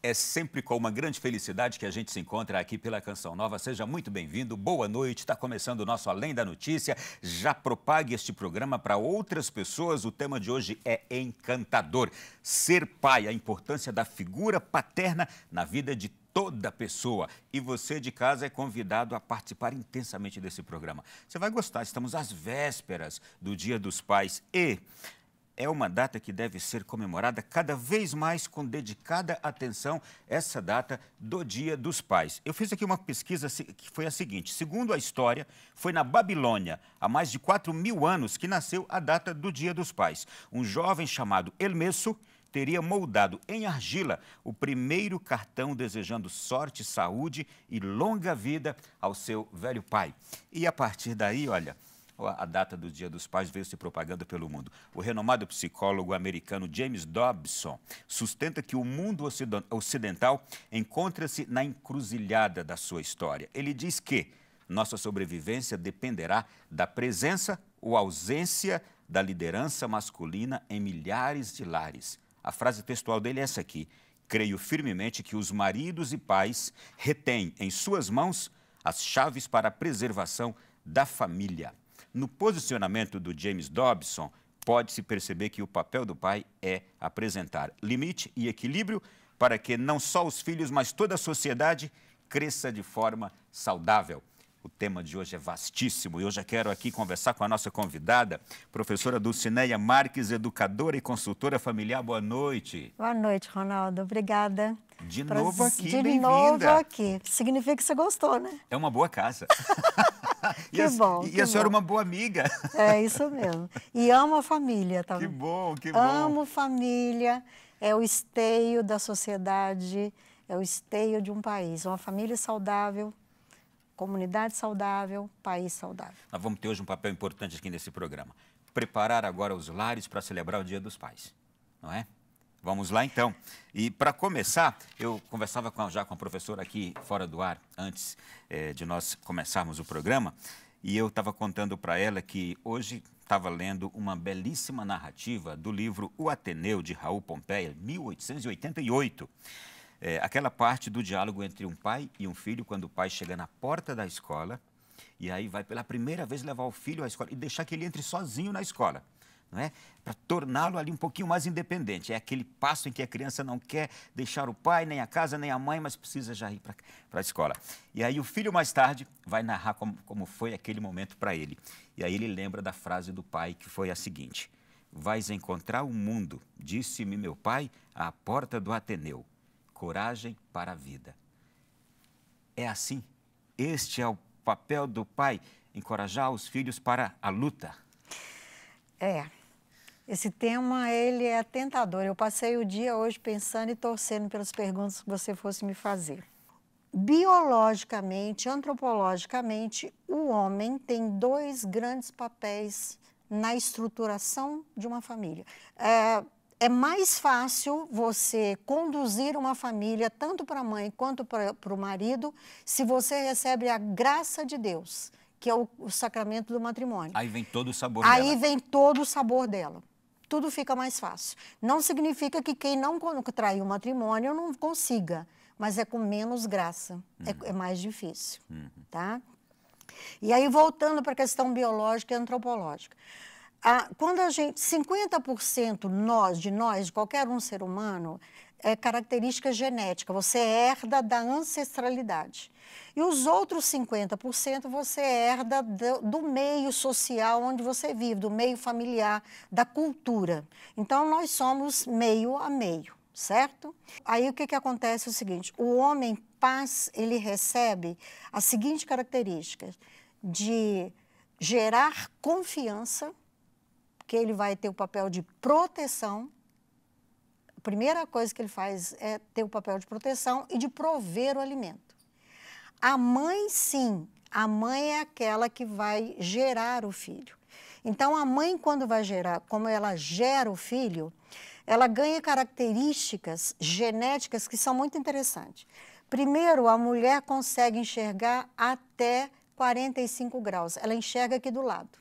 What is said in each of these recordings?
É sempre com uma grande felicidade que a gente se encontra aqui pela Canção Nova. Seja muito bem-vindo, boa noite. Está começando o nosso Além da Notícia. Já propague este programa para outras pessoas. O tema de hoje é encantador. Ser pai, a importância da figura paterna na vida de toda pessoa. E você de casa é convidado a participar intensamente desse programa. Você vai gostar, estamos às vésperas do Dia dos Pais e é uma data que deve ser comemorada cada vez mais com dedicada atenção, essa data do Dia dos Pais. Eu fiz aqui uma pesquisa que foi a seguinte: segundo a história, foi na Babilônia, há mais de 4.000 anos, que nasceu a data do Dia dos Pais. Um jovem chamado Hermeso teria moldado em argila o primeiro cartão desejando sorte, saúde e longa vida ao seu velho pai. E a partir daí, olha, a data do Dia dos Pais veio se propagando pelo mundo. O renomado psicólogo americano James Dobson sustenta que o mundo ocidental encontra-se na encruzilhada da sua história. Ele diz que nossa sobrevivência dependerá da presença ou ausência da liderança masculina em milhares de lares. A frase textual dele é essa aqui: creio firmemente que os maridos e pais retêm em suas mãos as chaves para a preservação da família. No posicionamento do James Dobson, pode-se perceber que o papel do pai é apresentar limite e equilíbrio para que não só os filhos, mas toda a sociedade cresça de forma saudável. O tema de hoje é vastíssimo e eu já quero aqui conversar com a nossa convidada, professora Dulcineia Marques, educadora e consultora familiar. Boa noite. Boa noite, Ronaldo. Obrigada. De novo aqui, bem-vinda. De novo aqui. Significa que você gostou, né? É uma boa casa. Que bom. E a senhora é uma boa amiga. É isso mesmo. E amo a família, tá? Que bom, que bom. Amo família, é o esteio da sociedade, é o esteio de um país. Uma família saudável, comunidade saudável, país saudável. Nós vamos ter hoje um papel importante aqui nesse programa. Preparar agora os lares para celebrar o Dia dos Pais, não é? Vamos lá, então. E, para começar, eu conversava já com a professora aqui, fora do ar, antes de nós começarmos o programa, e eu estava contando para ela que hoje estava lendo uma belíssima narrativa do livro O Ateneu, de Raul Pompeia, 1888. Aquela parte do diálogo entre um pai e um filho, quando o pai chega na porta da escola, e aí vai pela primeira vez levar o filho à escola e deixar que ele entre sozinho na escola. Não é? Para torná-lo ali um pouquinho mais independente. É aquele passo em que a criança não quer deixar o pai, nem a casa, nem a mãe, mas precisa já ir para a escola. E aí o filho, mais tarde, vai narrar como foi aquele momento para ele. E aí ele lembra da frase do pai, que foi a seguinte: vais encontrar o mundo, disse-me meu pai, à porta do Ateneu. Coragem para a vida. É assim. Este é o papel do pai, encorajar os filhos para a luta. Esse tema, ele é tentador. Eu passei o dia hoje pensando e torcendo pelas perguntas que você fosse me fazer. Biologicamente, antropologicamente, o homem tem dois grandes papéis na estruturação de uma família. É mais fácil você conduzir uma família, tanto para a mãe quanto para o marido, se você recebe a graça de Deus, que é o sacramento do matrimônio. Aí vem todo o sabor dela. Aí vem todo o sabor dela. Tudo fica mais fácil. Não significa que quem não contraiu o matrimônio não consiga, mas é com menos graça, é mais difícil, tá? E aí, voltando para a questão biológica e antropológica. Quando a gente, 50% de qualquer um ser humano, é característica genética, você herda da ancestralidade. E os outros 50% você herda do meio social onde você vive, do meio familiar, da cultura. Então, nós somos meio a meio, certo? Aí, o que acontece é o seguinte: o homem paz, ele recebe a seguinte característica de gerar confiança, que ele vai ter o papel de proteção. A primeira coisa que ele faz é ter o papel de proteção e de prover o alimento. A mãe, sim, a mãe é aquela que vai gerar o filho. Então, a mãe, quando vai gerar, como ela gera o filho, ela ganha características genéticas que são muito interessantes. Primeiro, a mulher consegue enxergar até 45 graus. Ela enxerga aqui do lado.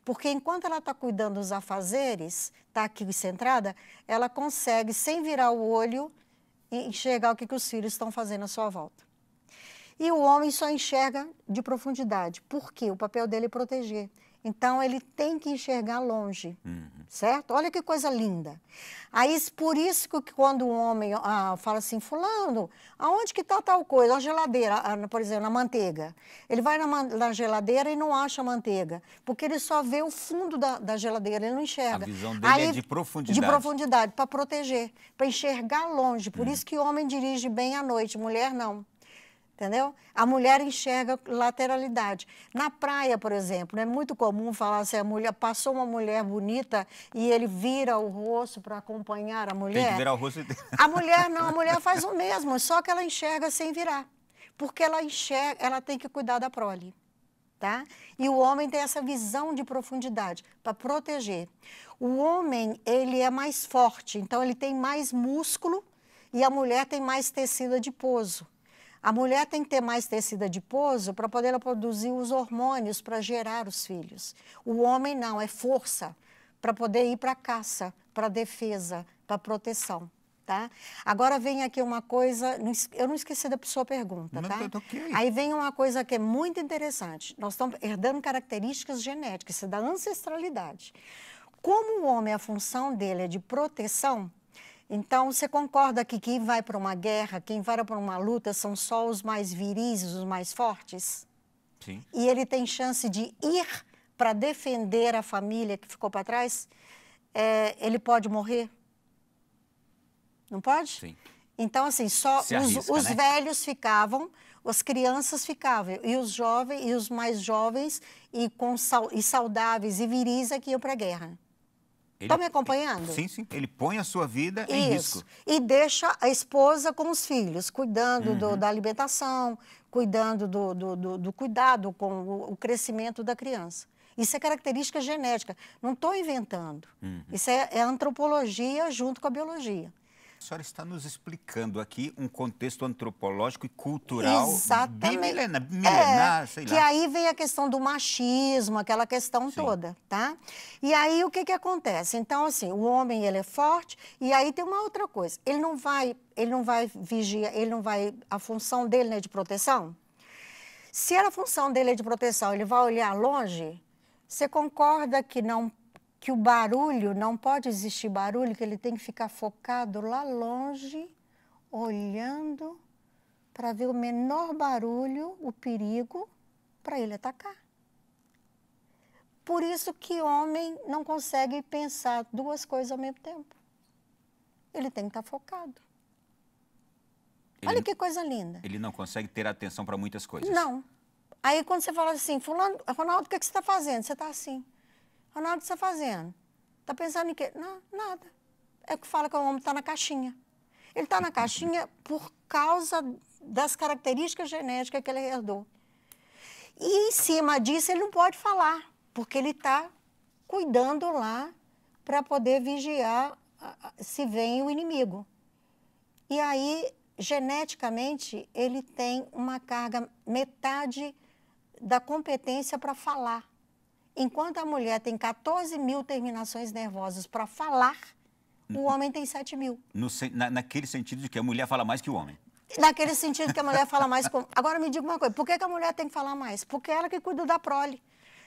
Porque enquanto ela está cuidando dos afazeres, está aqui centrada, ela consegue, sem virar o olho, enxergar o que os filhos estão fazendo à sua volta. E o homem só enxerga de profundidade. Por quê? O papel dele é proteger. Então, ele tem que enxergar longe, certo? Olha que coisa linda. Aí, por isso que quando o homem fala assim, fulano, aonde que está tal coisa? Na geladeira, por exemplo, na manteiga. Ele vai na geladeira e não acha manteiga, porque ele só vê o fundo da geladeira, ele não enxerga. A visão dele é de profundidade. De profundidade, para proteger, para enxergar longe. Por isso que o homem dirige bem à noite, mulher não. Entendeu? A mulher enxerga lateralidade. Na praia, por exemplo, é muito comum falar assim, passou uma mulher bonita e ele vira o rosto para acompanhar a mulher. Tem que virar o rosto dele. A mulher não, a mulher faz o mesmo, só que ela enxerga sem virar. Porque ela enxerga, ela tem que cuidar da prole. Tá? E o homem tem essa visão de profundidade para proteger. O homem, ele é mais forte, então ele tem mais músculo e a mulher tem mais tecido adiposo. A mulher tem que ter mais tecido adiposo para poder produzir os hormônios para gerar os filhos. O homem não, é força para poder ir para a caça, para a defesa, para a proteção. Tá? Agora vem aqui uma coisa, eu não esqueci da sua pergunta, tá? Okay. Aí vem uma coisa que é muito interessante. Nós estamos herdando características genéticas, isso é da ancestralidade. Como o homem, a função dele é de proteção, então, você concorda que quem vai para uma guerra, quem vai para uma luta, são só os mais viris, os mais fortes? Sim. E ele tem chance de ir para defender a família que ficou para trás? Ele pode morrer? Não pode? Sim. Então, assim, só os né? Velhos ficavam, as crianças ficavam, e os jovens, e os mais jovens, e saudáveis e viris é que iam para a guerra. Está me acompanhando? Sim, sim. Ele põe a sua vida em risco. E deixa a esposa com os filhos, cuidando da alimentação, cuidando do cuidado com o crescimento da criança. Isso é característica genética. Não estou inventando. Isso é antropologia junto com a biologia. A senhora está nos explicando aqui um contexto antropológico e cultural milenar, sei lá. Que aí vem a questão do machismo, aquela questão toda, tá? E aí o que acontece? Então, assim, o homem, ele é forte, e aí tem uma outra coisa. Ele não vai vigiar, a função dele não é de proteção? Se a função dele é de proteção, ele vai olhar longe, você concorda que o barulho, não pode existir barulho, que ele tem que ficar focado lá longe, olhando para ver o menor barulho, o perigo, para ele atacar. Por isso que homem não consegue pensar duas coisas ao mesmo tempo. Ele tem que estar focado. Olha que coisa linda. Ele não consegue ter atenção para muitas coisas. Não. Aí quando você fala assim, fulano, Ronaldo, o que você está fazendo? Você está assim. Ronaldo, o que você está fazendo? Está pensando em quê? Não, nada. É que fala que o homem está na caixinha. Ele está na caixinha por causa das características genéticas que ele herdou. E em cima disso ele não pode falar, porque ele está cuidando lá para poder vigiar se vem o inimigo. E aí, geneticamente, ele tem uma carga, metade da competência para falar. Enquanto a mulher tem 14 mil terminações nervosas para falar, o homem tem 7 mil. Naquele sentido de que a mulher fala mais que o homem. Naquele sentido que a mulher fala mais... Agora me diga uma coisa, por que a mulher tem que falar mais? Porque é ela que cuida da prole.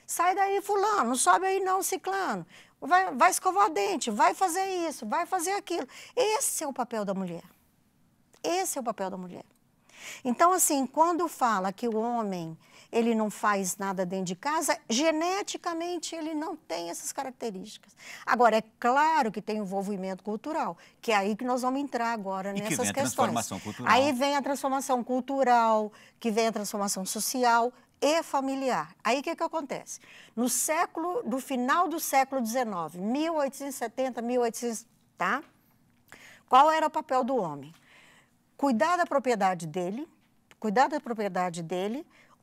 Sai daí, fulano, não sobe aí não, ciclano. Vai escovar o dente, vai fazer isso, vai fazer aquilo. Esse é o papel da mulher. Esse é o papel da mulher. Então, assim, quando fala que o homem... ele não faz nada dentro de casa, geneticamente ele não tem essas características. Agora, é claro que tem envolvimento cultural, que é aí que nós vamos entrar agora nessas questões. Que vem a transformação cultural. Aí vem a transformação cultural, que vem a transformação social e familiar. Aí o que acontece? No final do século XIX, 1870, 1800, tá? Qual era o papel do homem? Cuidar da propriedade dele,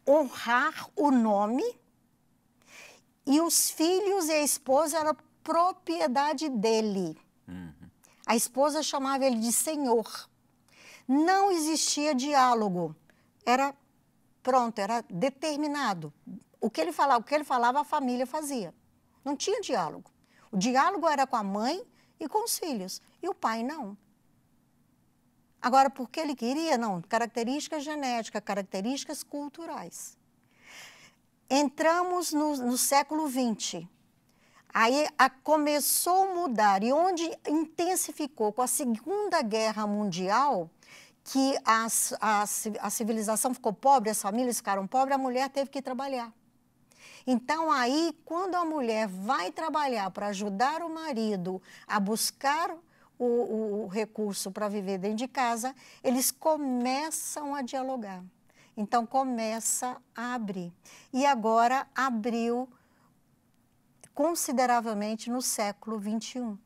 honrar o nome, e os filhos e a esposa eram propriedade dele. A esposa chamava ele de senhor. Não existia diálogo. Era pronto, era determinado. O que ele falava, a família fazia. Não tinha diálogo. O diálogo era com a mãe e com os filhos, e o pai não. Agora, porque ele queria? Não, características genéticas, características culturais. Entramos no século XX. Aí começou a mudar, e onde intensificou com a Segunda Guerra Mundial, que a civilização ficou pobre, as famílias ficaram pobres, a mulher teve que trabalhar. Então, aí, quando a mulher vai trabalhar para ajudar o marido a buscar o recurso para viver dentro de casa, eles começam a dialogar. Então, começa a abrir. E agora abriu consideravelmente no século XXI.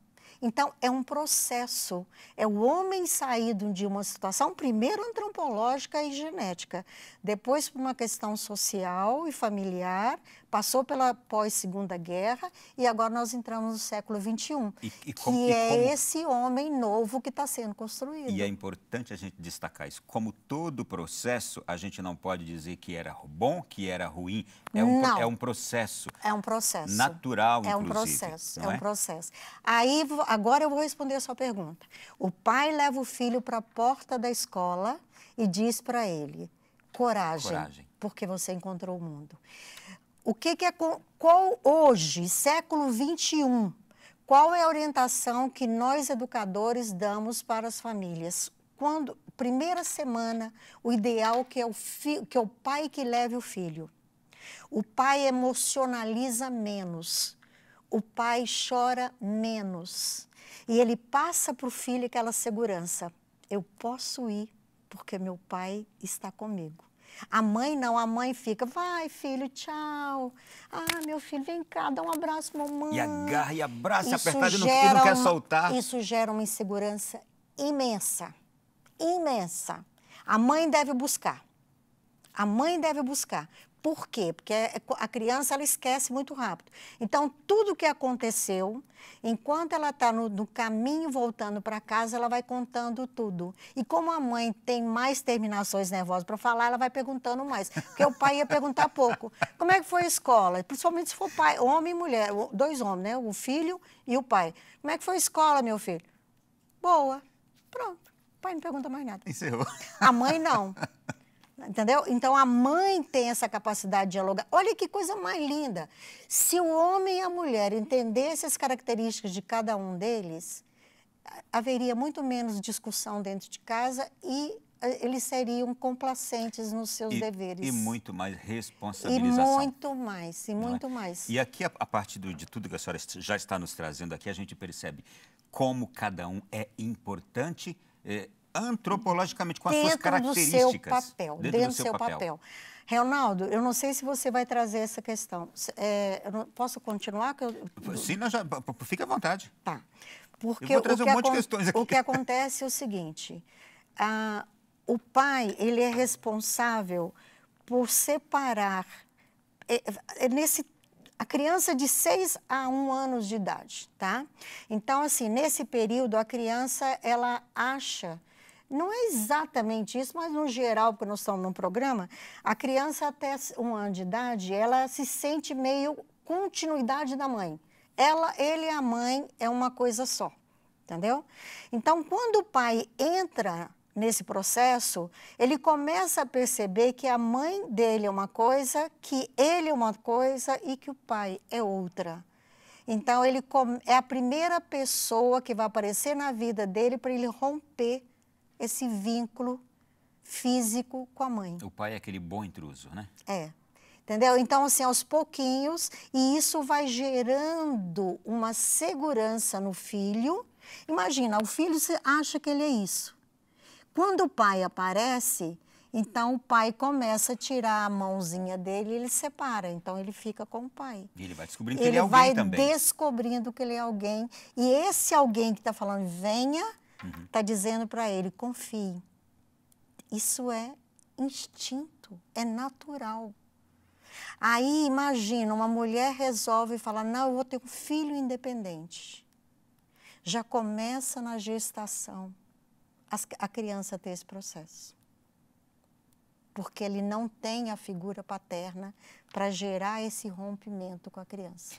Então, é um processo, é o homem saído de uma situação, primeiro antropológica e genética, depois por uma questão social e familiar, passou pela pós-Segunda Guerra e agora nós entramos no século XXI, esse homem novo que está sendo construído. E é importante a gente destacar isso. Como todo processo, a gente não pode dizer que era bom, que era ruim. É um processo. É um processo. Natural, inclusive. É um processo. Aí, agora eu vou responder a sua pergunta. O pai leva o filho para a porta da escola e diz para ele, coragem, porque você encontrou o mundo. O que é qual hoje, século XXI, qual é a orientação que nós educadores damos para as famílias? Quando, primeira semana, o ideal que é o pai que leve o filho. O pai emocionaliza menos, o pai chora menos. E ele passa para o filho aquela segurança. Eu posso ir porque meu pai está comigo. A mãe não, a mãe fica, vai filho, tchau. Ah, meu filho, vem cá, dá um abraço, mamãe. E agarra, e abraça, apertado e não quer soltar. Isso gera uma insegurança imensa, imensa. A mãe deve buscar. A mãe deve buscar. Por quê? Porque a criança, ela esquece muito rápido. Então, tudo que aconteceu, enquanto ela está no caminho voltando para casa, ela vai contando tudo. E como a mãe tem mais terminações nervosas para falar, ela vai perguntando mais. Porque o pai ia perguntar pouco. Como é que foi a escola? Principalmente se for pai, homem e mulher, dois homens, né? O filho e o pai. Como é que foi a escola, meu filho? Boa. Pronto. O pai não pergunta mais nada. Encerrou. A mãe não. Entendeu? Então, a mãe tem essa capacidade de dialogar. Olha que coisa mais linda. Se o homem e a mulher entendessem as características de cada um deles, haveria muito menos discussão dentro de casa e eles seriam complacentes nos seus deveres. E muito mais responsabilização. E muito mais, e muito mais. E aqui, a partir de tudo que a senhora já está nos trazendo aqui, a gente percebe como cada um é importante, antropologicamente, com as suas características. Dentro do seu papel. Reynaldo, eu não sei se você vai trazer essa questão. Eu posso continuar? Sim, fique à vontade. Tá. Porque eu vou trazer um monte de questões aqui. O que acontece é o seguinte, o pai, ele é responsável por separar a criança de 6 a 1 anos de idade, tá? Então, assim, nesse período, a criança, ela acha... Não é exatamente isso, mas no geral, porque nós estamos num programa, a criança até 1 ano de idade, ela se sente meio continuidade da mãe. Ele e a mãe é uma coisa só, entendeu? Então, quando o pai entra nesse processo, ele começa a perceber que a mãe dele é uma coisa, que ele é uma coisa e que o pai é outra. Então, ele é a primeira pessoa que vai aparecer na vida dele para ele romper esse vínculo físico com a mãe. O pai é aquele bom intruso, né? Entendeu? Então, assim, aos pouquinhos, e isso vai gerando uma segurança no filho. Imagina, o filho acha que ele é isso. Quando o pai aparece, então o pai começa a tirar a mãozinha dele e ele separa. Então, ele fica com o pai. E ele vai descobrindo que ele é alguém também. Ele vai descobrindo que ele é alguém. E esse alguém que está falando, venha... Está dizendo para ele, confie. Isso é instinto, é natural. Aí, imagina, uma mulher resolve falar, não, eu vou ter um filho independente. Já começa na gestação a criança ter esse processo. porque ele não tem a figura paterna para gerar esse rompimento com a criança.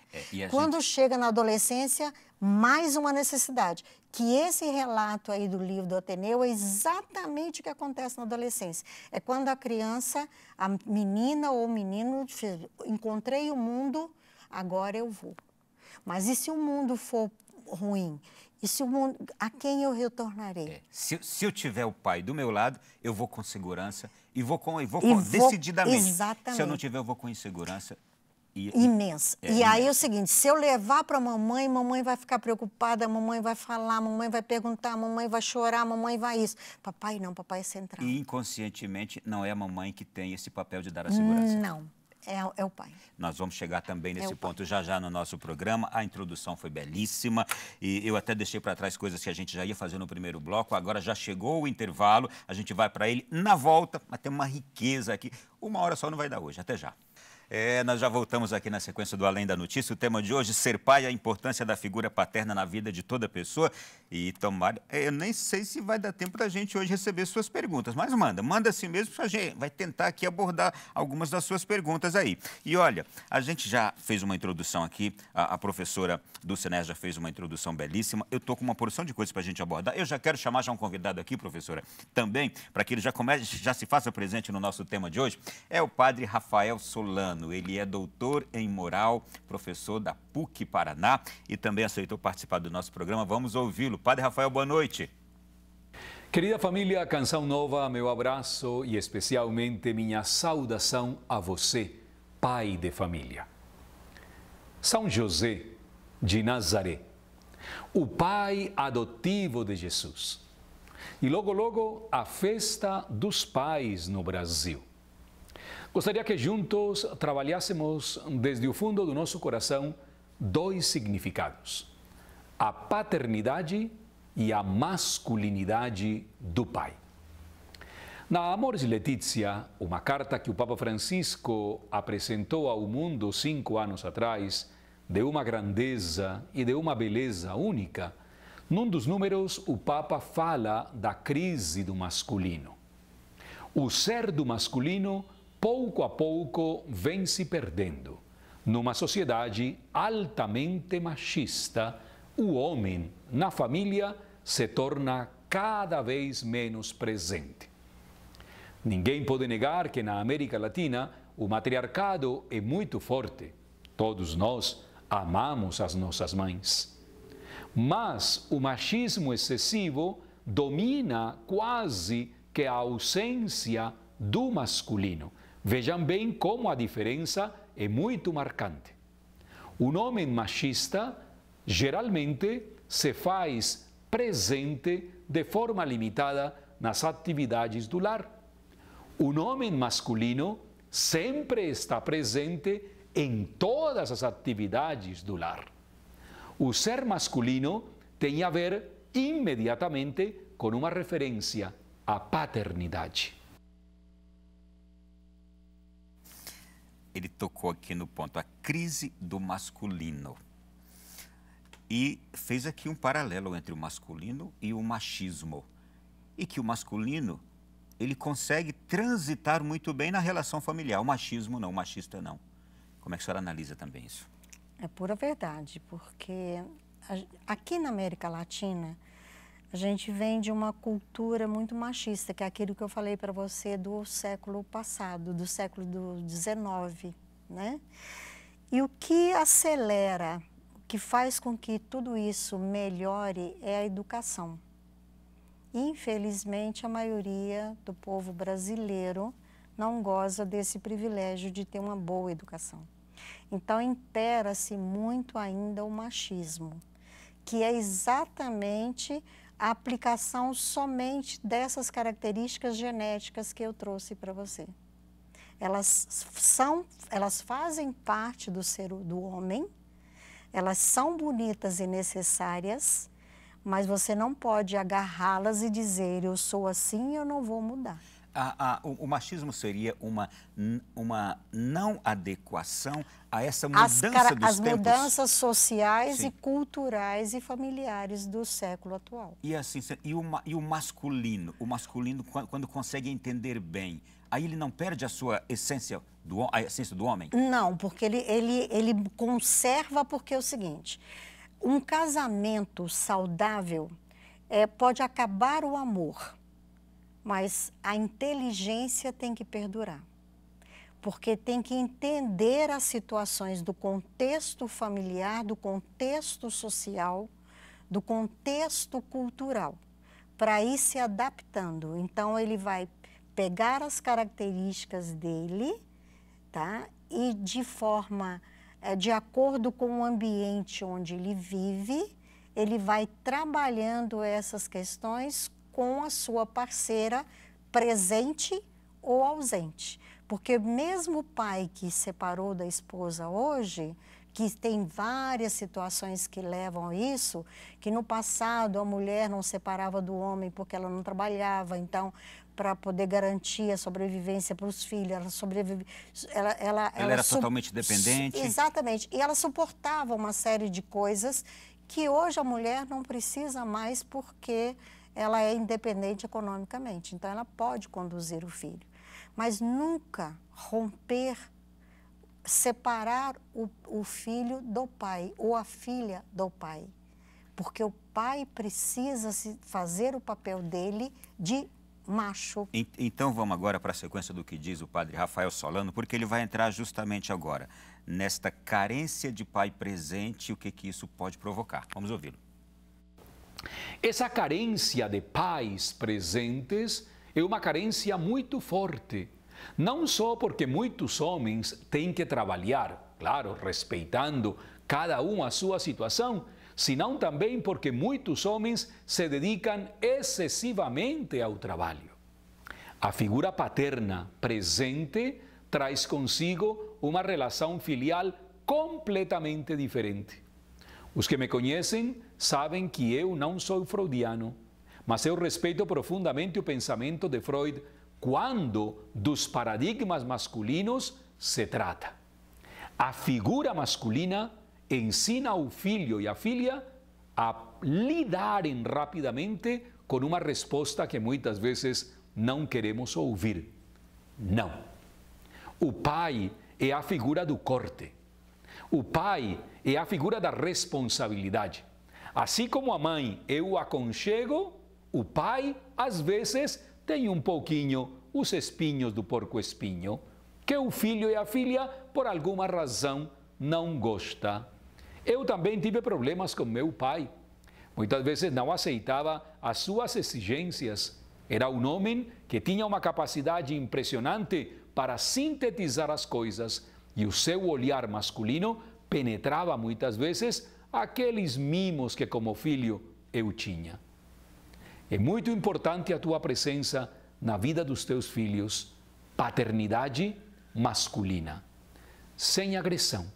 Quando chega na adolescência, mais uma necessidade, que esse relato aí do livro do Ateneu é exatamente o que acontece na adolescência. É quando a criança, a menina ou o menino, encontrei o mundo, agora eu vou. Mas e se o mundo for ruim? E se o mundo, a quem eu retornarei? Se eu tiver o pai do meu lado, eu vou com segurança e vou decididamente. Exatamente. Se eu não tiver, eu vou com insegurança. Imensa. E aí é o seguinte, se eu levar para a mamãe, mamãe vai ficar preocupada, mamãe vai falar, mamãe vai perguntar, mamãe vai chorar, mamãe vai isso. Papai não, papai é central. E inconscientemente não é a mamãe que tem esse papel de dar a segurança. Não. É o pai. Nós vamos chegar também nesse ponto já no nosso programa. A introdução foi belíssima e eu até deixei para trás coisas que a gente já ia fazer no primeiro bloco. Agora já chegou o intervalo, a gente vai para ele na volta, mas tem uma riqueza aqui. 1 hora só não vai dar hoje. Até já. Nós já voltamos aqui na sequência do Além da Notícia. O tema de hoje, ser pai, a importância da figura paterna na vida de toda pessoa. E tomara, eu nem sei se vai dar tempo da gente hoje receber suas perguntas, mas manda assim mesmo, a gente vai tentar aqui abordar algumas das suas perguntas aí. E olha, a gente já fez uma introdução aqui, a professora Dulce Neves já fez uma introdução belíssima. Eu estou com uma porção de coisas para a gente abordar. Eu já quero chamar um convidado aqui, professora, também, para que ele já se faça presente no nosso tema de hoje. É o padre Rafael Solano. Ele é doutor em moral, professor da PUC Paraná e também aceitou participar do nosso programa. Vamos ouvi-lo. Padre Rafael, boa noite. Querida família Canção Nova, meu abraço e especialmente minha saudação a você, pai de família. São José de Nazaré, o pai adotivo de Jesus. E logo a festa dos pais no Brasil. Gostaria que juntos trabalhássemos desde o fundo do nosso coração 2 significados: a paternidade e a masculinidade do pai. Na Amoris Laetitia, uma carta que o Papa Francisco apresentou ao mundo 5 anos atrás, de uma grandeza e de uma beleza única, num dos números o Papa fala da crise do masculino. O ser do masculino pouco a pouco vem se perdendo. Numa sociedade altamente machista, o homem na família se torna cada vez menos presente. Ninguém pode negar que na América Latina o matriarcado é muito forte. Todos nós amamos as nossas mães. Mas o machismo excessivo domina quase que a ausência do masculino. Vejam bem como a diferença é muito marcante. O homem machista geralmente se faz presente de forma limitada nas atividades do lar. O homem masculino sempre está presente em todas as atividades do lar. O ser masculino tem a ver imediatamente com uma referência à paternidade. Ele tocou aqui no ponto, a crise do masculino. E fez aqui um paralelo entre o masculino e o machismo. E que o masculino, ele consegue transitar muito bem na relação familiar. O machismo não, o machista não. Como é que a senhora analisa também isso? É pura verdade, porque aqui na América Latina, a gente vem de uma cultura muito machista, que é aquilo que eu falei para você do século passado, do século XIX, né? E o que acelera, o que faz com que tudo isso melhore é a educação. Infelizmente, a maioria do povo brasileiro não goza desse privilégio de ter uma boa educação. Então, impera-se muito ainda o machismo, que é exatamente a aplicação somente dessas características genéticas que eu trouxe para você. Elas fazem parte do ser do homem, elas são bonitas e necessárias, mas você não pode agarrá-las e dizer, eu sou assim e eu não vou mudar. O machismo seria uma não adequação a essa mudança dos tempos? As mudanças sociais, sim, e culturais e familiares do século atual. E assim, o masculino? O masculino, quando consegue entender bem, aí ele não perde a sua essência, a essência do homem? Não, porque ele conserva, porque é o seguinte, um casamento saudável pode acabar o amor, mas a inteligência tem que perdurar, porque tem que entender as situações do contexto familiar, do contexto social, do contexto cultural, para ir se adaptando. Então, ele vai pegar as características dele, tá? E de acordo com o ambiente onde ele vive, ele vai trabalhando essas questões com a sua parceira presente ou ausente. Porque mesmo o pai que separou da esposa hoje, que tem várias situações que levam a isso, que no passado a mulher não separava do homem porque ela não trabalhava, então, para poder garantir a sobrevivência para os filhos, ela era totalmente dependente. Exatamente, e ela suportava uma série de coisas que hoje a mulher não precisa mais porque ela é independente economicamente, então ela pode conduzir o filho. Mas nunca separar o filho do pai ou a filha do pai, porque o pai precisa fazer o papel dele de macho. Então vamos agora para a sequência do que diz o padre Rafael Solano, porque ele vai entrar justamente agora nesta carência de pai presente e o que isso pode provocar. Vamos ouvi-lo. Essa carência de pais presentes é uma carência muito forte. Não só porque muitos homens têm que trabalhar, claro, respeitando cada um a sua situação, senão também porque muitos homens se dedicam excessivamente ao trabalho. A figura paterna presente traz consigo uma relação filial completamente diferente. Os que me conhecem sabem que eu não sou freudiano, mas eu respeito profundamente o pensamento de Freud quando dos paradigmas masculinos se trata. A figura masculina ensina ao filho e à filha a lidarem rapidamente com uma resposta que muitas vezes não queremos ouvir. Não. O pai é a figura do corte. O pai é a figura da responsabilidade. Assim como a mãe é o aconchego, o pai, às vezes, tem um pouquinho os espinhos do porco-espinho, que o filho e a filha, por alguma razão, não gostam. Eu também tive problemas com meu pai. Muitas vezes não aceitava as suas exigências. Era um homem que tinha uma capacidade impressionante para sintetizar as coisas e o seu olhar masculino penetrava muitas vezes aqueles mimos que como filho eu tinha. É muito importante a tua presença na vida dos teus filhos, paternidade masculina, sem agressão.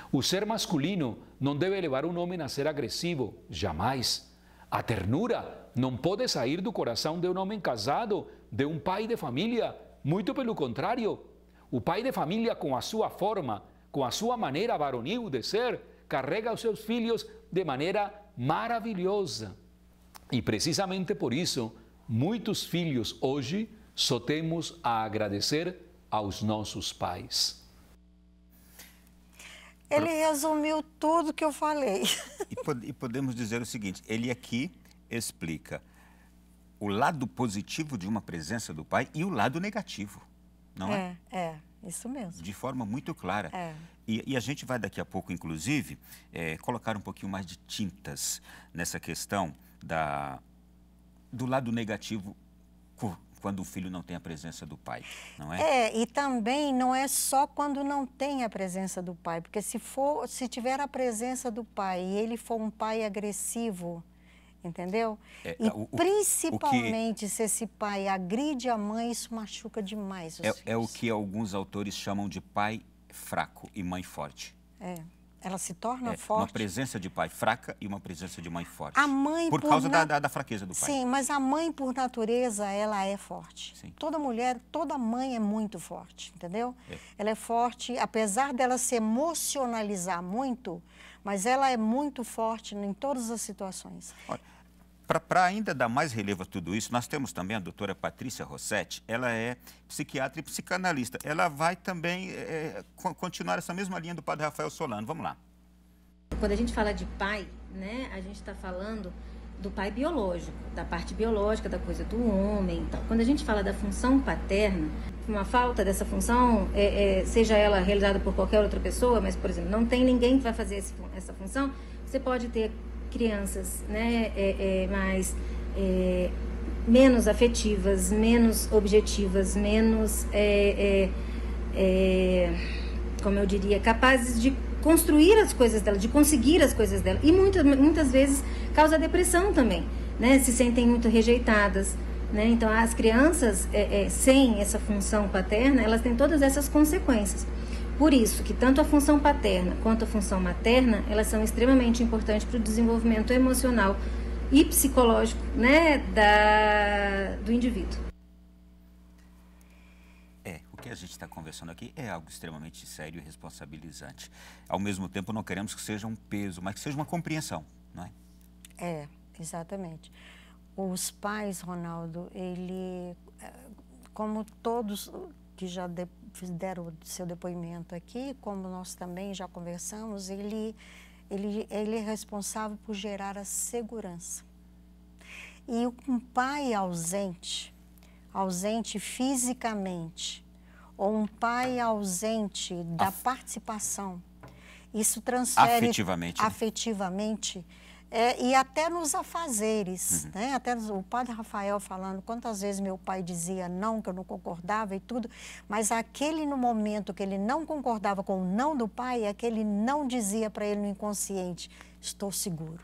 O ser masculino não deve levar um homem a ser agressivo, jamais. A ternura não pode sair do coração de um homem casado, de um pai de família, muito pelo contrário. O pai de família, com a sua forma, com a sua maneira varonil de ser, carrega os seus filhos de maneira maravilhosa. E precisamente por isso, muitos filhos hoje só temos a agradecer aos nossos pais. Ele resumiu tudo que eu falei. E podemos dizer o seguinte, ele aqui explica o lado positivo de uma presença do pai e o lado negativo, não é? É, isso mesmo. De forma muito clara. E a gente vai daqui a pouco, inclusive, colocar um pouquinho mais de tintas nessa questão do lado negativo quando o filho não tem a presença do pai, não é? E também não é só quando não tem a presença do pai, porque se tiver a presença do pai e ele for um pai agressivo, entendeu? Principalmente se esse pai agride a mãe, isso machuca demais os filhos. É o que alguns autores chamam de pai fraco e mãe forte. Ela se torna Uma forte. presença de pai fraca e uma presença de mãe forte. A mãe, por causa da fraqueza do pai. Sim, mas a mãe, por natureza, ela é forte. Sim. Toda mulher, toda mãe é muito forte, entendeu? É. Ela é forte, apesar dela se emocionalizar muito, mas ela é muito forte em todas as situações. Para ainda dar mais relevo a tudo isso, nós temos também a doutora Patrícia Rossetti. Ela é psiquiatra e psicanalista. Ela vai também continuar essa mesma linha do padre Rafael Solano. Vamos lá. Quando a gente fala de pai, né, a gente está falando do pai biológico, da parte biológica da coisa do homem. Então, quando a gente fala da função paterna, uma falta dessa função, seja ela realizada por qualquer outra pessoa, mas, por exemplo, não tem ninguém que vai fazer essa função, você pode ter crianças, né, menos afetivas, menos objetivas, menos, como eu diria, capazes de construir as coisas dela, de conseguir as coisas dela. E muitas vezes causa depressão também, né, se sentem muito rejeitadas, né? Então, as crianças, sem essa função paterna, elas têm todas essas consequências. Por isso que tanto a função paterna quanto a função materna, elas são extremamente importantes para o desenvolvimento emocional e psicológico, né, do indivíduo. O que a gente está conversando aqui é algo extremamente sério e responsabilizante. Ao mesmo tempo, não queremos que seja um peso, mas que seja uma compreensão, não é? Exatamente. Os pais, Ronaldo, como todos que já deram seu depoimento aqui, como nós também já conversamos, ele é responsável por gerar a segurança. E um pai ausente fisicamente, ou um pai ausente da participação, isso transfere afetivamente e até nos afazeres, né? Até o padre Rafael falando quantas vezes meu pai dizia não, que eu não concordava e tudo, mas aquele no momento que ele não concordava com o não do pai, aquele não dizia para ele no inconsciente: estou seguro,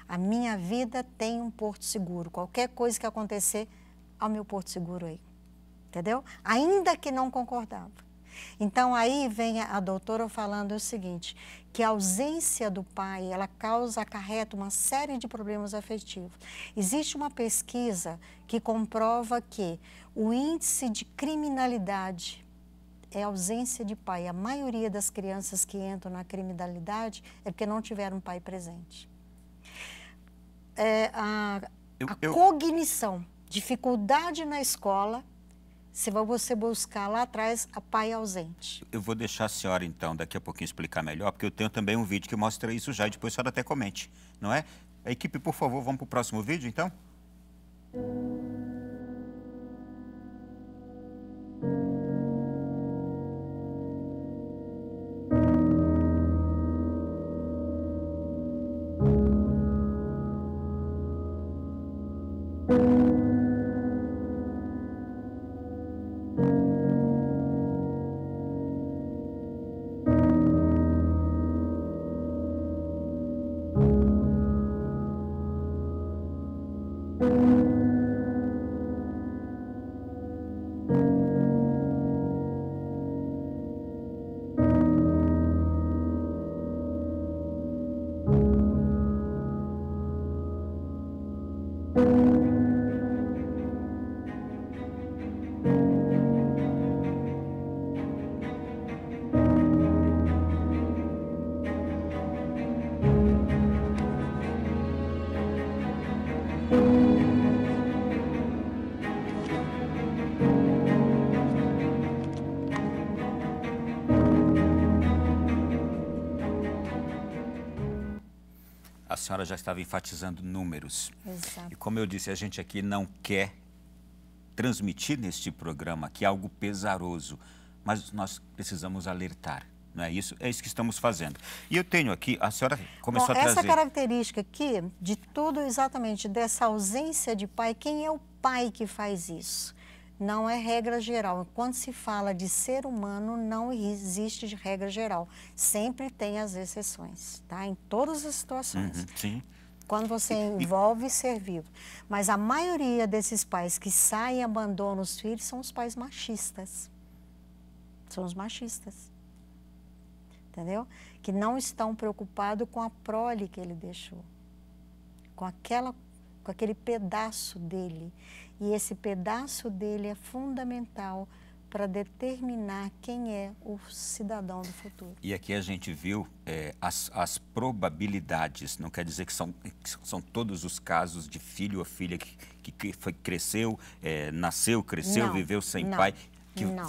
a minha vida tem um porto seguro, qualquer coisa que acontecer, ao meu porto seguro aí, entendeu? Ainda que não concordava. Então, aí vem a doutora falando o seguinte, que a ausência do pai, ela acarreta uma série de problemas afetivos. Existe uma pesquisa que comprova que o índice de criminalidade é ausência de pai. A maioria das crianças que entram na criminalidade é porque não tiveram um pai presente. A cognição, dificuldade na escola, se você buscar lá atrás, a pai ausente. Eu vou deixar a senhora, então, daqui a pouquinho explicar melhor, porque eu tenho também um vídeo que mostra isso já, e depois a senhora até comente, não é? A equipe, por favor, vamos para o próximo vídeo, então? A senhora já estava enfatizando números. Exato. E como eu disse, a gente aqui não quer transmitir neste programa aqui algo pesaroso, mas nós precisamos alertar, não é isso? É isso que estamos fazendo. E eu tenho aqui, a senhora começou a trazer... Essa característica aqui, de tudo exatamente, dessa ausência de pai, quem é o pai que faz isso? Não é regra geral. Quando se fala de ser humano, não existe de regra geral. Sempre tem as exceções, tá? Em todas as situações. Sim. Quando você envolve ser vivo. Mas a maioria desses pais que saem e abandonam os filhos são os pais machistas. São os machistas. Entendeu? que não estão preocupados com a prole que ele deixou, com aquele pedaço dele. E esse pedaço dele é fundamental para determinar quem é o cidadão do futuro. E aqui a gente viu as probabilidades, não quer dizer que são todos os casos de filho ou filha que cresceu, nasceu, cresceu, viveu sem pai,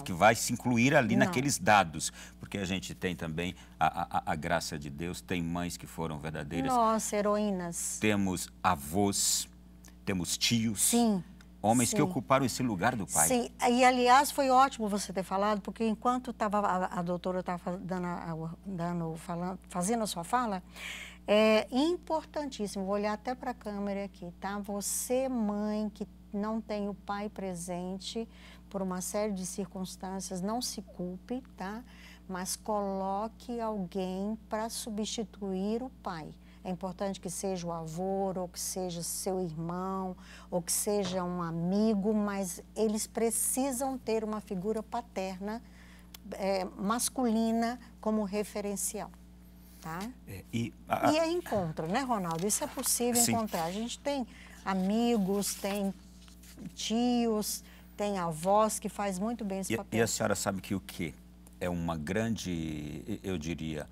que vai se incluir ali naqueles dados, porque a gente tem também a graça de Deus, tem mães que foram verdadeiras. Nossa, heroínas. Temos avós, temos tios. Sim. Homens que ocuparam esse lugar do pai. Sim, e aliás foi ótimo você ter falado, porque enquanto a doutora estava fazendo a sua fala, é importantíssimo, vou olhar até para a câmera aqui, tá? Você, mãe, que não tem o pai presente por uma série de circunstâncias, não se culpe, tá? Mas coloque alguém para substituir o pai. É importante que seja o avô, ou que seja seu irmão, ou que seja um amigo, mas eles precisam ter uma figura paterna, masculina, como referencial. Tá? E é encontro, né, Ronaldo? Isso é possível encontrar. A gente tem amigos, tem tios, tem avós que faz muito bem esse papel. E a senhora sabe que o quê? É uma grande, eu diria,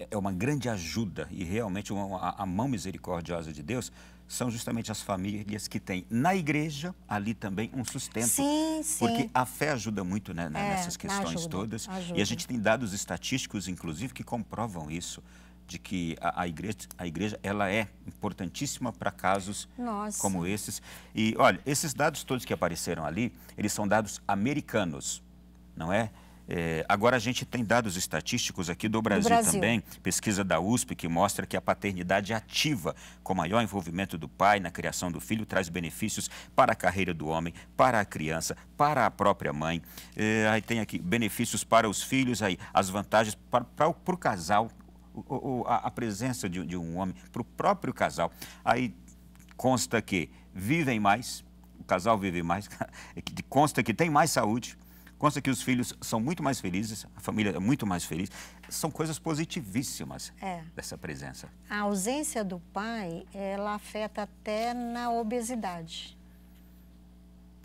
é uma grande ajuda e realmente a mão misericordiosa de Deus são justamente as famílias que têm na igreja ali também um sustento. Sim, sim. Porque a fé ajuda muito, né, nessas questões todas. Ajuda. E a gente tem dados estatísticos, inclusive, que comprovam isso, de que a igreja ela é importantíssima para casos como esses. E, olha, esses dados todos que apareceram ali, eles são dados americanos, não é? Agora a gente tem dados estatísticos aqui do Brasil também, pesquisa da USP que mostra que a paternidade ativa, com maior envolvimento do pai na criação do filho, traz benefícios para a carreira do homem, para a criança, para a própria mãe. Aí tem aqui benefícios para os filhos, aí as vantagens para o casal, a presença de um homem, para o próprio casal. Aí consta que vivem mais, o casal vive mais, consta que tem mais saúde, consta que os filhos são muito mais felizes, a família é muito mais feliz. São coisas positivíssimas dessa presença. A ausência do pai, ela afeta até na obesidade.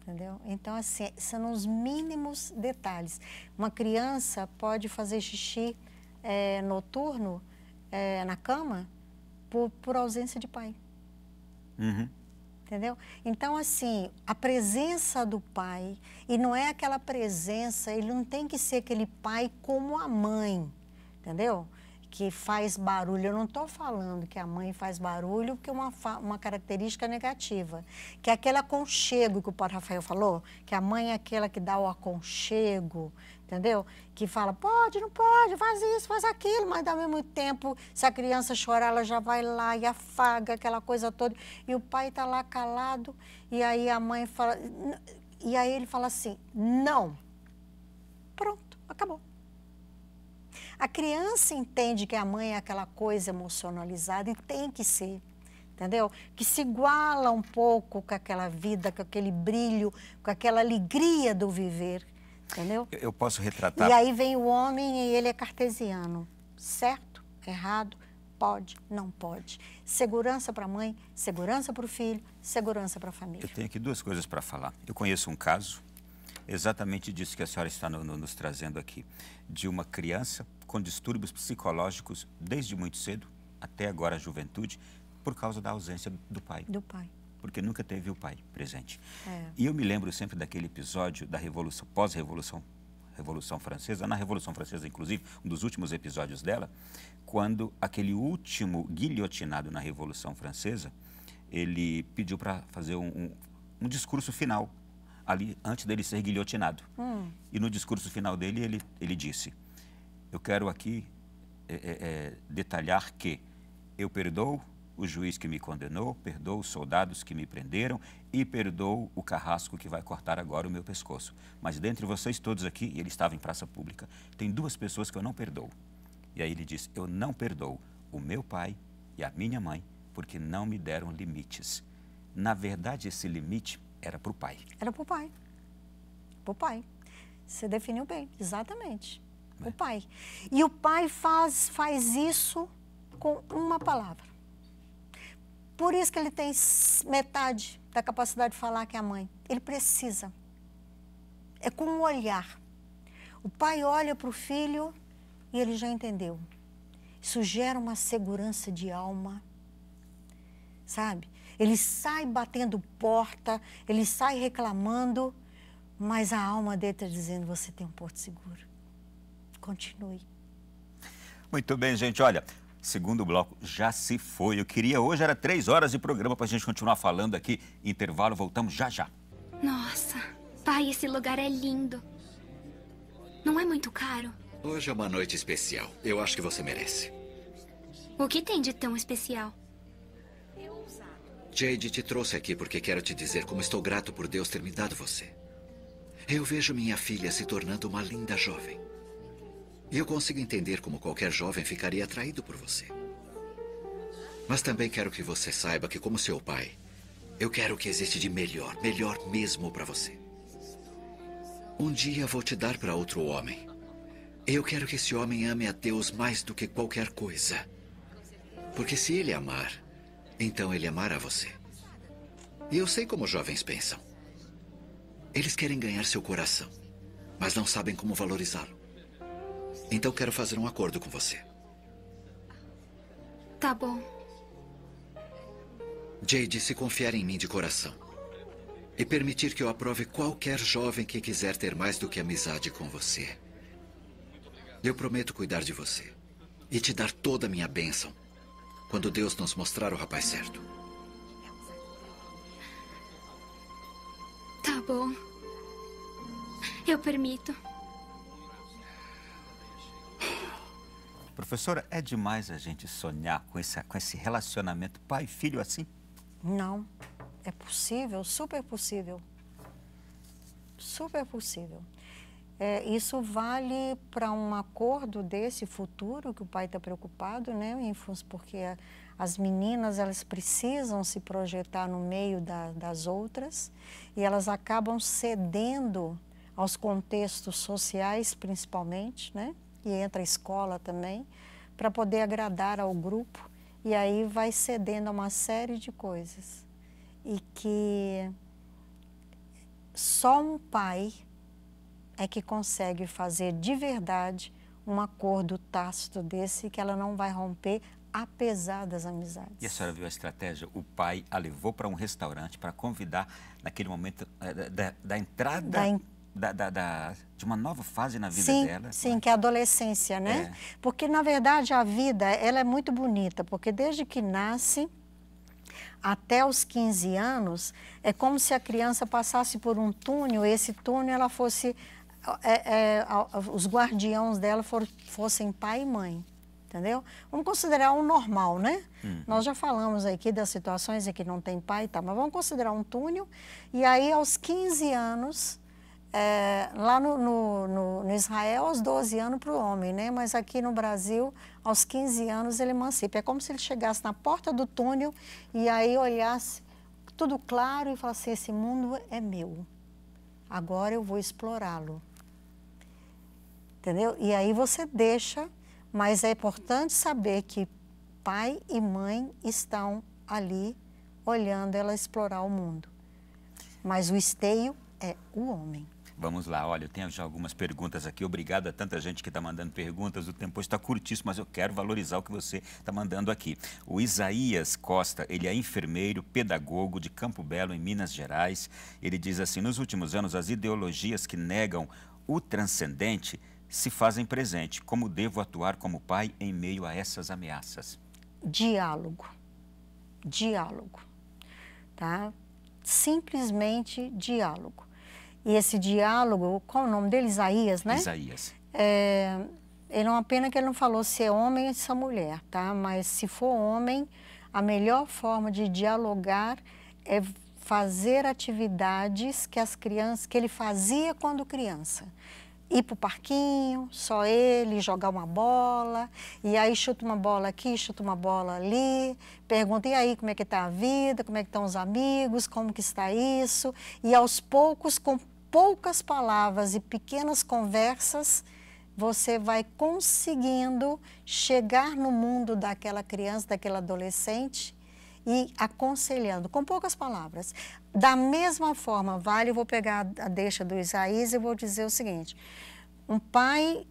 Entendeu? Então, assim, são os mínimos detalhes. Uma criança pode fazer xixi noturno na cama por ausência de pai. Uhum. Entendeu? Então, assim, a presença do pai, e não é aquela presença, ele não tem que ser aquele pai como a mãe, entendeu? Que faz barulho. Eu não estou falando que a mãe faz barulho porque é uma característica negativa. Que é aquele aconchego que o Padre Rafael falou, que a mãe é aquela que dá o aconchego, entendeu? Que fala, pode, não pode, faz isso, faz aquilo, mas ao mesmo tempo, se a criança chorar, ela já vai lá e afaga aquela coisa toda. E o pai está lá calado, e aí a mãe fala, e aí ele fala assim, não. Pronto, acabou. A criança entende que a mãe é aquela coisa emocionalizada e tem que ser, entendeu? Que se iguala um pouco com aquela vida, com aquele brilho, com aquela alegria do viver, entendeu? Eu posso retratar... E aí vem o homem e ele é cartesiano, certo, errado, pode, não pode. Segurança para a mãe, segurança para o filho, segurança para a família. Eu tenho aqui duas coisas para falar. Eu conheço um caso, exatamente disso que a senhora está nos trazendo aqui, de uma criança com distúrbios psicológicos desde muito cedo, até agora a juventude, por causa da ausência do pai. Do pai. Porque nunca teve o pai presente. E eu me lembro sempre daquele episódio da Revolução, pós-Revolução Francesa, na Revolução Francesa, inclusive, um dos últimos episódios dela, quando aquele último guilhotinado na Revolução Francesa, ele pediu para fazer um discurso final, ali, antes dele ser guilhotinado. E no discurso final dele, ele disse, eu quero aqui detalhar que eu perdoo o juiz que me condenou, perdoo os soldados que me prenderam e perdoo o carrasco que vai cortar agora o meu pescoço. Mas dentre vocês todos aqui, e ele estava em praça pública, tem duas pessoas que eu não perdoo. E aí ele disse, eu não perdoo o meu pai e a minha mãe, porque não me deram limites. Na verdade, esse limite era para o pai. Era para o pai. Para o pai. Você definiu bem, exatamente. O pai. E o pai faz isso com uma palavra. Por isso que ele tem metade da capacidade de falar que é a mãe. Ele precisa. É com um olhar. O pai olha para o filho e ele já entendeu. Isso gera uma segurança de alma, sabe? Ele sai batendo porta, ele sai reclamando, mas a alma dele está dizendo, você tem um porto seguro. Continue. Muito bem, gente. Olha, segundo bloco já se foi. Eu queria, hoje era 3 horas de programa para a gente continuar falando aqui. Intervalo, voltamos já já. Nossa, pai, esse lugar é lindo. Não é muito caro? Hoje é uma noite especial. Eu acho que você merece. O que tem de tão especial? Jade te trouxe aqui porque quero te dizer como estou grato por Deus ter me dado você. Eu vejo minha filha se tornando uma linda jovem. E eu consigo entender como qualquer jovem ficaria atraído por você. Mas também quero que você saiba que, como seu pai, eu quero o que existe de melhor, melhor mesmo para você. Um dia vou te dar para outro homem. Eu quero que esse homem ame a Deus mais do que qualquer coisa. Porque se ele amar, então ele amará você. E eu sei como jovens pensam. Eles querem ganhar seu coração, mas não sabem como valorizá-lo. Então quero fazer um acordo com você. Tá bom. Jade, se confiar em mim de coração e permitir que eu aprove qualquer jovem que quiser ter mais do que amizade com você, eu prometo cuidar de você e te dar toda a minha bênção quando Deus nos mostrar o rapaz certo. Tá bom. Eu permito. Professora, é demais a gente sonhar com esse relacionamento pai e filho assim? Não. É possível, super possível. Super possível. Isso vale para um acordo desse futuro que o pai está preocupado, né? Porque as meninas, elas precisam se projetar no meio das outras e elas acabam cedendo aos contextos sociais, principalmente, né? E entra a escola também, para poder agradar ao grupo e aí vai cedendo a uma série de coisas. E que só um pai é que consegue fazer de verdade um acordo tácito desse que ela não vai romper, apesar das amizades. E a senhora viu a estratégia? O pai a levou para um restaurante para convidar, naquele momento da entrada de uma nova fase na vida dela. Sim, que é a adolescência, né? Porque, na verdade, a vida ela é muito bonita, porque desde que nasce até os 15 anos, é como se a criança passasse por um túnel, e esse túnel ela fosse... os guardiões dela fossem pai e mãe, entendeu? Vamos considerar um normal, né? Nós já falamos aqui das situações em que não tem pai e tal, mas vamos considerar um túnel, e aí aos 15 anos, lá no Israel, aos 12 anos para o homem, né? Mas aqui no Brasil, aos 15 anos ele emancipa. É como se ele chegasse na porta do túnel e aí olhasse tudo claro e falasse, esse mundo é meu, agora eu vou explorá-lo. Entendeu? E aí você deixa, mas é importante saber que pai e mãe estão ali olhando ela explorar o mundo. Mas o esteio é o homem. Vamos lá, olha, eu tenho já algumas perguntas aqui. Obrigado a tanta gente que está mandando perguntas. O tempo está curtíssimo, mas eu quero valorizar o que você está mandando aqui. O Isaías Costa, ele é enfermeiro, pedagogo de Campo Belo, em Minas Gerais. Ele diz assim, nos últimos anos, as ideologias que negam o transcendente se fazem presente. Como devo atuar como pai em meio a essas ameaças? Diálogo. Diálogo. Tá? Simplesmente diálogo. E esse diálogo, qual é o nome dele? Isaías, né? Isaías. Ele é uma pena que ele não falou se é homem ou se é mulher, tá? Mas se for homem, a melhor forma de dialogar é fazer atividades que ele fazia quando criança. Ir para o parquinho, só ele, jogar uma bola, e aí chuta uma bola aqui, chuta uma bola ali, pergunta, e aí, como é que está a vida, como é que estão os amigos, como que está isso, e aos poucos, com poucas palavras e pequenas conversas, você vai conseguindo chegar no mundo daquela criança, daquele adolescente e aconselhando, com poucas palavras. Da mesma forma, eu vou pegar a deixa do Isaías e vou dizer o seguinte: um pai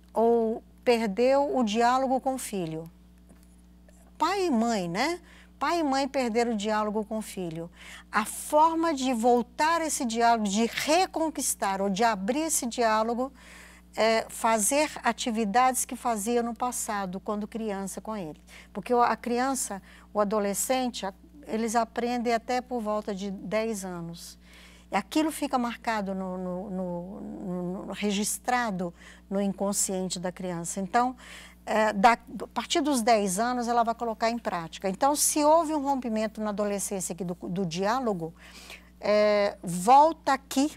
perdeu o diálogo com o filho. Pai e mãe, né? Pai e mãe perderam o diálogo com o filho. A forma de voltar esse diálogo, de reconquistar ou de abrir esse diálogo, é fazer atividades que fazia no passado, quando criança, com ele. Porque a criança, o adolescente, eles aprendem até por volta de 10 anos. Aquilo fica marcado, registrado no inconsciente da criança. Então, a partir dos 10 anos, ela vai colocar em prática. Então, se houve um rompimento na adolescência aqui do diálogo, volta aqui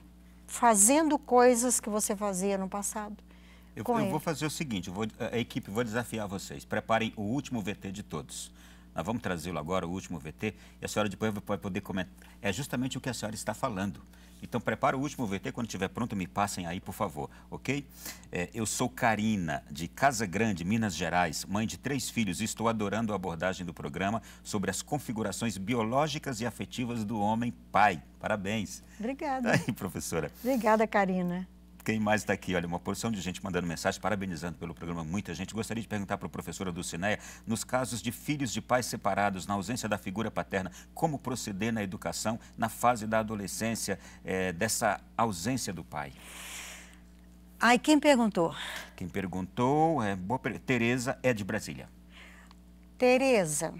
fazendo coisas que você fazia no passado. Eu vou fazer o seguinte, a equipe, vou desafiar vocês. Preparem o último VT de todos. Nós vamos trazê-lo agora, o último VT, e a senhora depois vai poder comentar. É justamente o que a senhora está falando. Então, prepara o último VT, quando estiver pronto, me passem aí, por favor, ok? Eu sou Karina, de Casa Grande, Minas Gerais, mãe de 3 filhos, e estou adorando a abordagem do programa sobre as configurações biológicas e afetivas do homem pai. Parabéns. Obrigada. Aí, professora. Obrigada, Karina. Quem mais está aqui? Olha, uma porção de gente mandando mensagem, parabenizando pelo programa, muita gente. Gostaria de perguntar para a professora Dulcineia, nos casos de filhos de pais separados, na ausência da figura paterna, como proceder na educação, na fase da adolescência, dessa ausência do pai? Ai, quem perguntou? Quem perguntou, Tereza, é de Brasília. Tereza,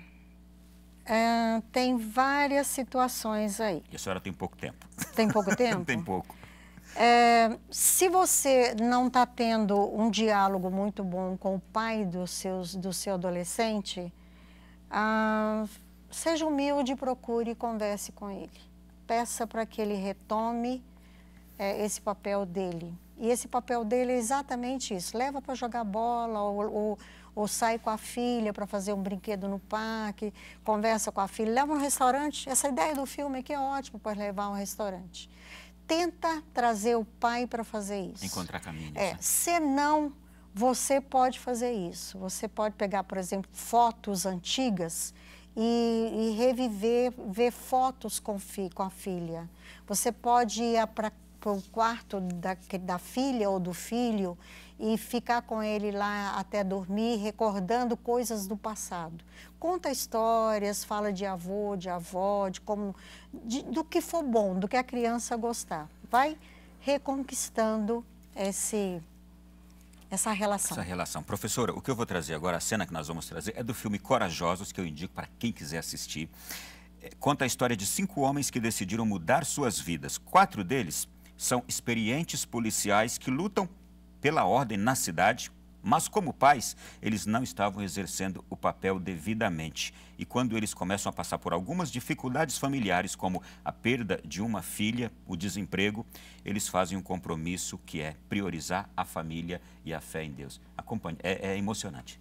tem várias situações aí. E a senhora tem pouco tempo. Tem pouco tempo? Tem pouco. Se você não está tendo um diálogo muito bom com o pai do seu adolescente, seja humilde, procure e converse com ele. Peça para que ele retome esse papel dele. E esse papel dele é exatamente isso. Leva para jogar bola ou sai com a filha para fazer um brinquedo no parque, conversa com a filha, leva no restaurante. Essa ideia do filme aqui é ótima para levar a um restaurante. Tenta trazer o pai para fazer isso. Encontrar caminhos. Senão, você pode fazer isso. Você pode pegar, por exemplo, fotos antigas e reviver, ver fotos com a filha. Você pode ir para o quarto da filha ou do filho e ficar com ele lá até dormir, recordando coisas do passado. Conta histórias, fala de avô, de avó, do que for bom, do que a criança gostar. Vai reconquistando essa relação. Essa relação. Professora, o que eu vou trazer agora, a cena que nós vamos trazer, é do filme Corajosos, que eu indico para quem quiser assistir. Conta a história de 5 homens que decidiram mudar suas vidas. 4 deles são experientes policiais que lutam pela ordem na cidade, mas como pais, eles não estavam exercendo o papel devidamente. E quando eles começam a passar por algumas dificuldades familiares, como a perda de uma filha, o desemprego, eles fazem um compromisso que é priorizar a família e a fé em Deus. Acompanhe, é emocionante.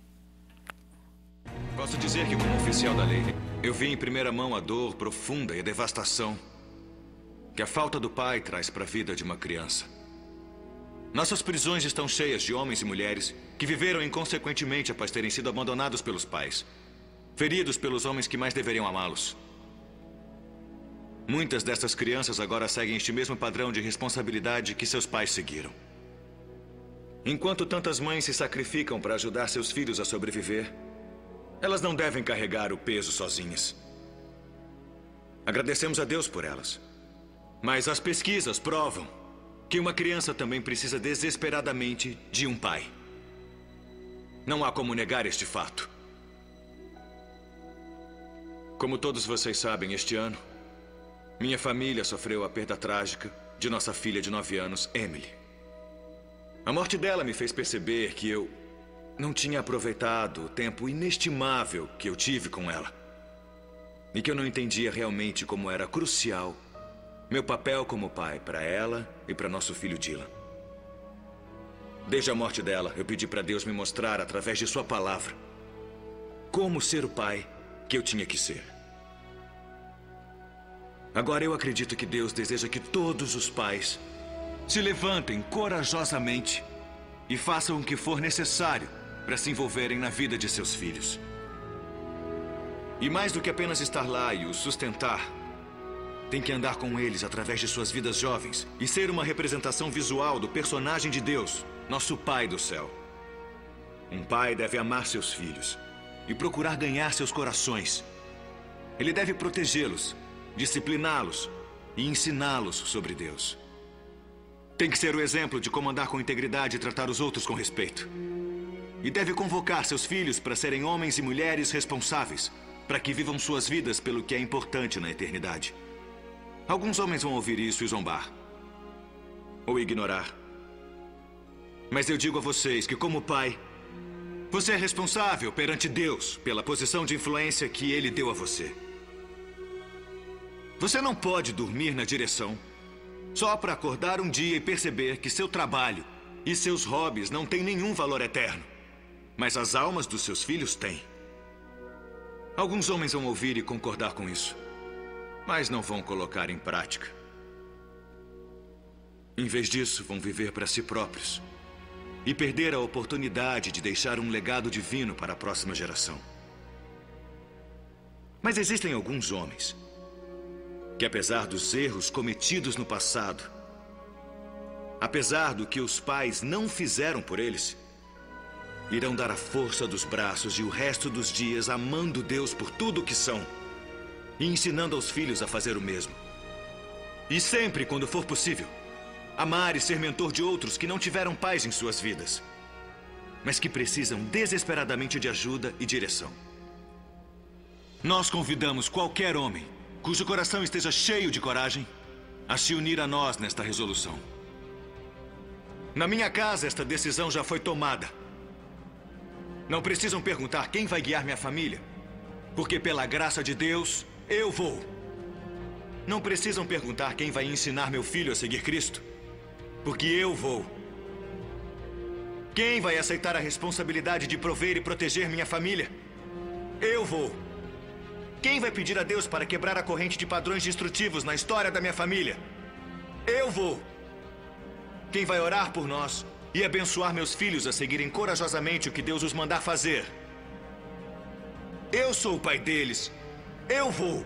Posso dizer que, como oficial da lei, eu vi em primeira mão a dor profunda e a devastação que a falta do pai traz para a vida de uma criança. Nossas prisões estão cheias de homens e mulheres que viveram inconsequentemente após terem sido abandonados pelos pais, feridos pelos homens que mais deveriam amá-los. Muitas dessas crianças agora seguem este mesmo padrão de responsabilidade que seus pais seguiram. Enquanto tantas mães se sacrificam para ajudar seus filhos a sobreviver, elas não devem carregar o peso sozinhas. Agradecemos a Deus por elas. Mas as pesquisas provam que uma criança também precisa desesperadamente de um pai. Não há como negar este fato. Como todos vocês sabem, este ano, minha família sofreu a perda trágica de nossa filha de 9 anos, Emily. A morte dela me fez perceber que eu não tinha aproveitado o tempo inestimável que eu tive com ela. E que eu não entendia realmente como era crucial meu papel como pai para ela e para nosso filho Dylan. Desde a morte dela, eu pedi para Deus me mostrar, através de sua palavra, como ser o pai que eu tinha que ser. Agora eu acredito que Deus deseja que todos os pais se levantem corajosamente e façam o que for necessário para se envolverem na vida de seus filhos. E mais do que apenas estar lá e os sustentar, tem que andar com eles através de suas vidas jovens e ser uma representação visual do personagem de Deus, nosso Pai do céu. Um pai deve amar seus filhos e procurar ganhar seus corações. Ele deve protegê-los, discipliná-los e ensiná-los sobre Deus. Tem que ser o exemplo de como andar com integridade e tratar os outros com respeito. E deve convocar seus filhos para serem homens e mulheres responsáveis, para que vivam suas vidas pelo que é importante na eternidade. Alguns homens vão ouvir isso e zombar. Ou ignorar. Mas eu digo a vocês que, como pai, você é responsável perante Deus pela posição de influência que Ele deu a você. Você não pode dormir na direção só para acordar um dia e perceber que seu trabalho e seus hobbies não têm nenhum valor eterno. Mas as almas dos seus filhos têm. Alguns homens vão ouvir e concordar com isso, mas não vão colocar em prática. Em vez disso, vão viver para si próprios e perder a oportunidade de deixar um legado divino para a próxima geração. Mas existem alguns homens que, apesar dos erros cometidos no passado, apesar do que os pais não fizeram por eles, irão dar a força dos braços e o resto dos dias amando Deus por tudo o que são e ensinando aos filhos a fazer o mesmo. E sempre, quando for possível, amar e ser mentor de outros que não tiveram paz em suas vidas, mas que precisam desesperadamente de ajuda e direção. Nós convidamos qualquer homem cujo coração esteja cheio de coragem a se unir a nós nesta resolução. Na minha casa, esta decisão já foi tomada. Não precisam perguntar quem vai guiar minha família, porque pela graça de Deus, eu vou. Não precisam perguntar quem vai ensinar meu filho a seguir Cristo, porque eu vou. Quem vai aceitar a responsabilidade de prover e proteger minha família? Eu vou. Quem vai pedir a Deus para quebrar a corrente de padrões destrutivos na história da minha família? Eu vou. Quem vai orar por nós e abençoar meus filhos a seguirem corajosamente o que Deus os mandar fazer? Eu sou o pai deles. Eu vou.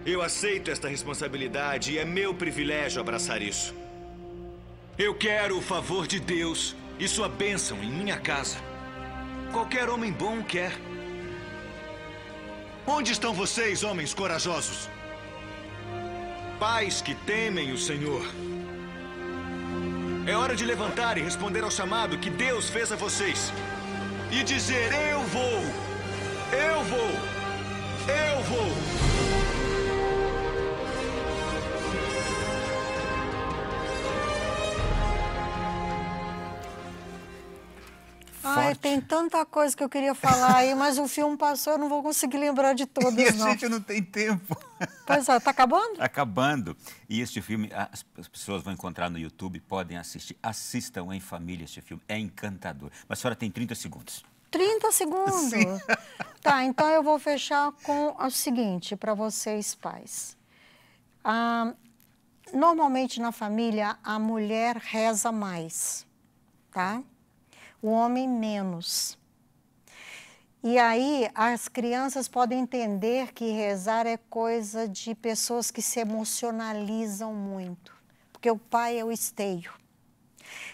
Eu aceito esta responsabilidade e é meu privilégio abraçar isso. Eu quero o favor de Deus e sua bênção em minha casa. Qualquer homem bom quer. Onde estão vocês, homens corajosos? Pais que temem o Senhor. É hora de levantar e responder ao chamado que Deus fez a vocês. E dizer: eu vou, eu vou, eu vou. Ai, tem tanta coisa que eu queria falar aí, mas o filme passou, eu não vou conseguir lembrar de todas, E a não. gente não tem tempo. Pois é, tá acabando? Acabando. E este filme, as pessoas vão encontrar no YouTube, podem assistir. Assistam em família este filme, é encantador. Mas a senhora tem 30 segundos. 30 segundos? Sim. Tá, então eu vou fechar com o seguinte, para vocês pais. Normalmente na família, a mulher reza mais, tá? O homem menos. E aí as crianças podem entender que rezar é coisa de pessoas que se emocionalizam muito, porque o pai é o esteio.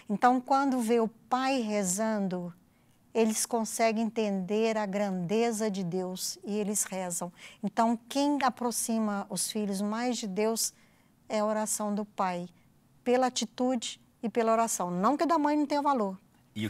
Então, quando vê o pai rezando, eles conseguem entender a grandeza de Deus e eles rezam. Então, quem aproxima os filhos mais de Deus é a oração do pai, pela atitude e pela oração. Não que da mãe não tenha valor.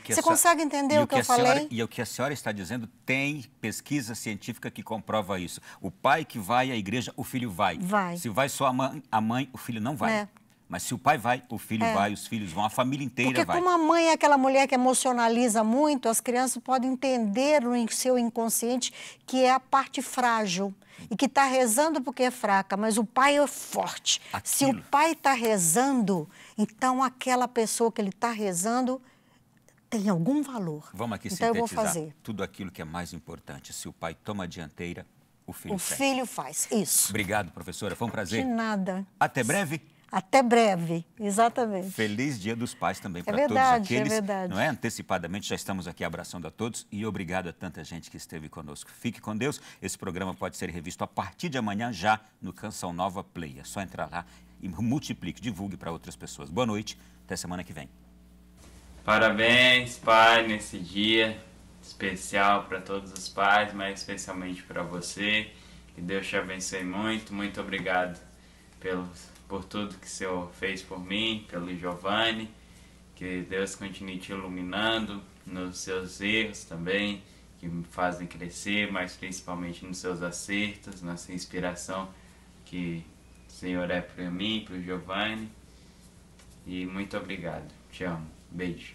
Você consegue entender o que eu falei? E o que a senhora está dizendo, tem pesquisa científica que comprova isso. O pai que vai à igreja, o filho vai. Vai. Se vai só a mãe, o filho não vai. É. Mas se o pai vai, o filho vai, os filhos vão, a família inteira vai. Porque como a mãe é aquela mulher que emocionaliza muito, as crianças podem entender no seu inconsciente que é a parte frágil e que está rezando porque é fraca, mas o pai é forte. Se o pai está rezando, então aquela pessoa que ele está rezando tem algum valor. Vamos aqui então sintetizar eu vou fazer. Tudo aquilo que é mais importante. Se o pai toma a dianteira, o filho segue. O filho faz, isso. Obrigado, professora. Foi um prazer. De nada. Até breve. Até breve, exatamente. Feliz Dia dos Pais também para todos verdade, aqueles. É verdade. Não é? Antecipadamente já estamos aqui abraçando a todos e obrigado a tanta gente que esteve conosco. Fique com Deus. Esse programa pode ser revisto a partir de amanhã já no Canção Nova Play. É só entrar lá e multiplique, divulgue para outras pessoas. Boa noite, até semana que vem. Parabéns, pai, nesse dia especial para todos os pais, mas especialmente para você. Que Deus te abençoe muito. Muito obrigado por tudo que o Senhor fez por mim, pelo Giovanni. Que Deus continue te iluminando nos seus erros também, que me fazem crescer, mas principalmente nos seus acertos, na sua inspiração que o Senhor é para mim, para o Giovanni. E muito obrigado. Te amo. Beijo.